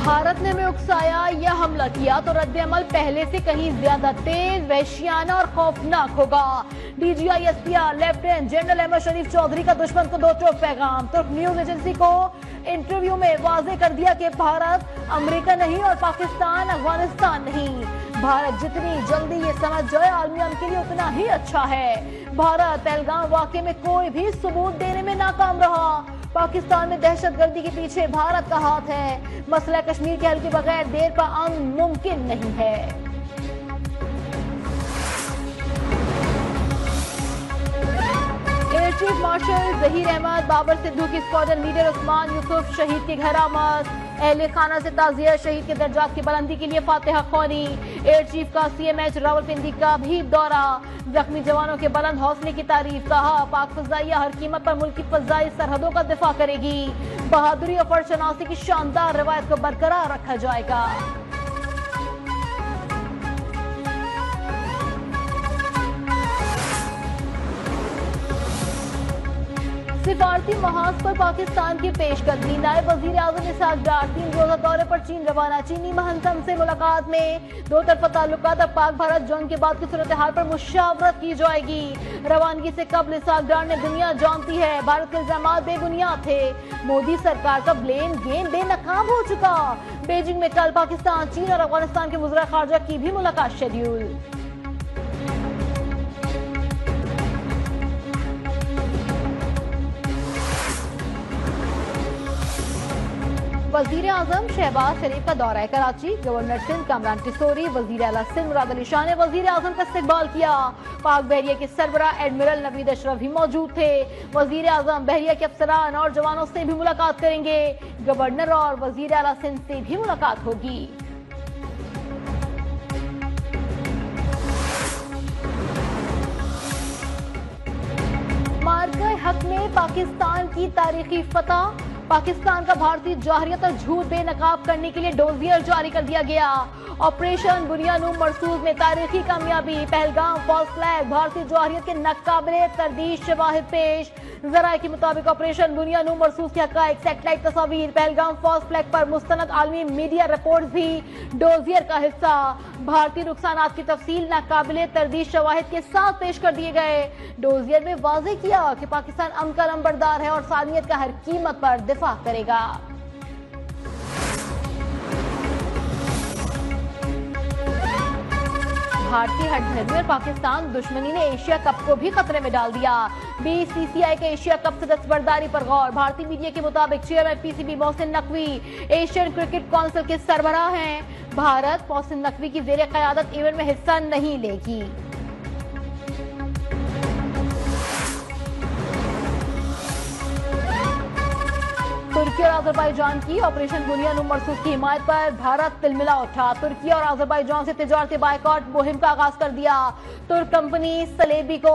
بھارت نے ہمیں اکسایا یا حملہ کیا تو رد عمل پہلے سے کہیں زیادہ تیز، وحشیانہ اور خوفناک ہوگا۔ D G I S P R lieutenant general Ahmed Sharif Chaudhry کا دشمن کو دو ٹوک پیغام۔ ترک نیوز ایجنسی کو انٹرویو میں واضح کر دیا کہ بھارت امریکہ نہیں اور پاکستان افغانستان نہیں۔ بھارت جتنی جلدی یہ سمجھ جائے عالمی امن کے لیے اتنا ہی اچھا ہے۔ بھارت پہلگام واقعے میں کوئی بھی ثبوت دینے میں ناکام رہا۔ پاکستان میں دہشت گردی کے پیچھے بھارت کا ہاتھ ہے۔ مسئلہ کشمیر کے حل کے بغیر دیر پا امن ممکن نہیں ہے۔ Air chief marshal Zaheer Ahmed Babar Sidhu کی اسکواڈرن لیڈر عثمان یوسف شہید کے گھر آمد۔ اہل خانہ سے تعزیت، شہید کے درجات کی بلندی کے لیے فاتحہ خوانی۔ ایئر چیف کا سی ایم ایچ راولپنڈی کا بھی دورہ۔ زخمی جوانوں کے بلند حوصلے کی تعریف، کہا پاک فضائیہ ہر قیمت پر ملک کی فضائی سرحدوں کا دفاع کرے گی۔ بہادری اور فرد شناسی کی شاندار روایت کو برقرار رکھا جائے گا۔ سفارتی محاذ پر پاکستان کی پیش قدمی، نائب وزیر اعظم اسحاق ڈار 3 روزہ دورے پر چین روانہ۔ چینی مہنتم سے ملاقات میں دو طرفہ تعلقات اور پاک بھارت جنگ کے بعد کی صورتحال پر مشاورت کی جائے گی۔ روانگی سے قبل اسحاق ڈار نے دنیا جانتی ہے بھارت کے الزامات بے بنیاد تھے، مودی سرکار کا بلیم گیم بے نقاب ہو چکا۔ بیجنگ میں کل پاکستان، چین اور افغانستان کے وزراء خارجہ کی بھی ملاقات شیڈیول۔ وزیر اعظم شہباز شریف کا دورہ کراچی، گورنر سندھ کامران کسوری، وزیر اعلیٰ سندھ مراد علی شاہ نے وزیر اعظم کا استقبال کیا۔ پاک بحریہ کے سربراہ ایڈمرل نوید اشرف بھی موجود تھے۔ وزیر اعظم بحریہ کے افسران اور جوانوں سے بھی ملاقات کریں گے۔ گورنر اور وزیر اعلیٰ سندھ سے بھی ملاقات ہوگی۔ مارکہ حق میں پاکستان کی تاریخی فتح، پاکستان کا بھارتی جوہریت اور جھوٹ بے نقاب کرنے کے لیے ڈوزیئر جاری کر دیا گیا۔ آپریشن بنیانو مرسوز میں تاریخی کامیابی، پہلگام فالس فلیگ، بھارتی جوہریت کے ناقابل تردید شواہد پیش۔ ذرائع کے مطابق آپریشن بنیانو مرسوز کے حقائق، سیٹلائٹ تصاویر، پہلگام فالس فلیگ پر مستند عالمی میڈیا رپورٹس بھی ڈوزیئر کا حصہ۔ بھارتی نقصانات کی تفصیل ناقابل تردید شواہد کے ساتھ پیش کر دیے گئے۔ ڈوزیئر میں واضح کیا کہ پاکستان امن کا نمبردار ہے اور سالمیت کا ہر قیمت پر دفاع کرے گا۔ بھارتی ہٹ دھرمی اور پاکستان دشمنی نے ایشیا کپ کو بھی خطرے میں ڈال دیا۔ بی سی سی آئی کے ایشیا کپ سے دستبرداری پر غور۔ بھارتی میڈیا کے مطابق chairman P C B Mohsin Naqvi Asian cricket council کے سربراہ ہیں۔ بھارت محسن نقوی کی زیر قیادت ایونٹ میں حصہ نہیں لے گی۔ ترکی اور آذربائیجان کی آپریشن بنیانو مرسوز کی حمایت پر بھارت تلملا اٹھا۔ ترکی اور آذربائیجان سے تجارتی بائیکاٹ مہم کا آغاز کر دیا۔ ترک کمپنی سلیبی کو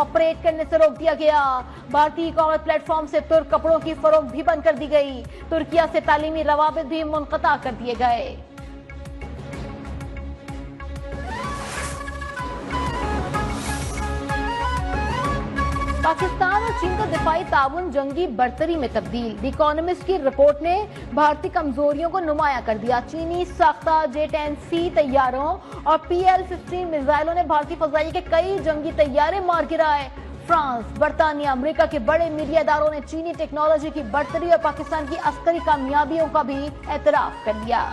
آپریٹ کرنے سے روک دیا گیا۔ بھارتی ای کامرس پلیٹ فارم سے ترک کپڑوں کی فروخت بھی بند کر دی گئی۔ ترکیہ سے تعلیمی روابط بھی منقطع کر دیے گئے۔ پاکستان اور چین کا دفاعی تعاون جنگی برتری میں تبدیل۔ دی اکانومسٹ کی رپورٹ نے بھارتی کمزوریوں کو نمایاں کر دیا۔ چینی ساختہ J-10C طیاروں اور PL-15 میزائلوں نے بھارتی فضائیہ کے کئی جنگی طیارے مار گرائے۔ فرانس، برطانیہ، امریکہ کے بڑے میڈیا اداروں نے چینی ٹیکنالوجی کی برتری اور پاکستان کی عسکری کامیابیوں کا بھی اعتراف کر لیا۔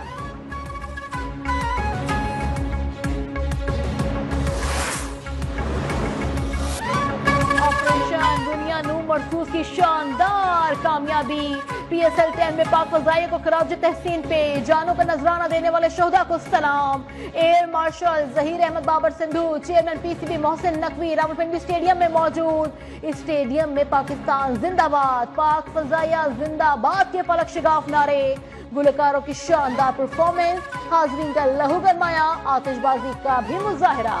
آپریشن بنیانو مرسوز کی شاندار کامیابی۔ PSL-10 میں پاک فضائیہ کو خراج تحسین پیش۔ جانوں کا نذرانہ دینے والے شہداء کو سلام۔ Air marshal Zaheer Ahmed Babar Sidhu, chairman P C B Mohsin Naqvi Rawalpindi stadium میں موجود۔ اسٹیڈیم میں پاکستان زندہ باد، پاک فضائیہ زندہ باد کے پلک شگاف نعرے، گلوکاروں کی شاندار پرفارمنس، حاضرین کا لہو گرمایا آتش بازی کا بھی مظاہرہ۔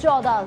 14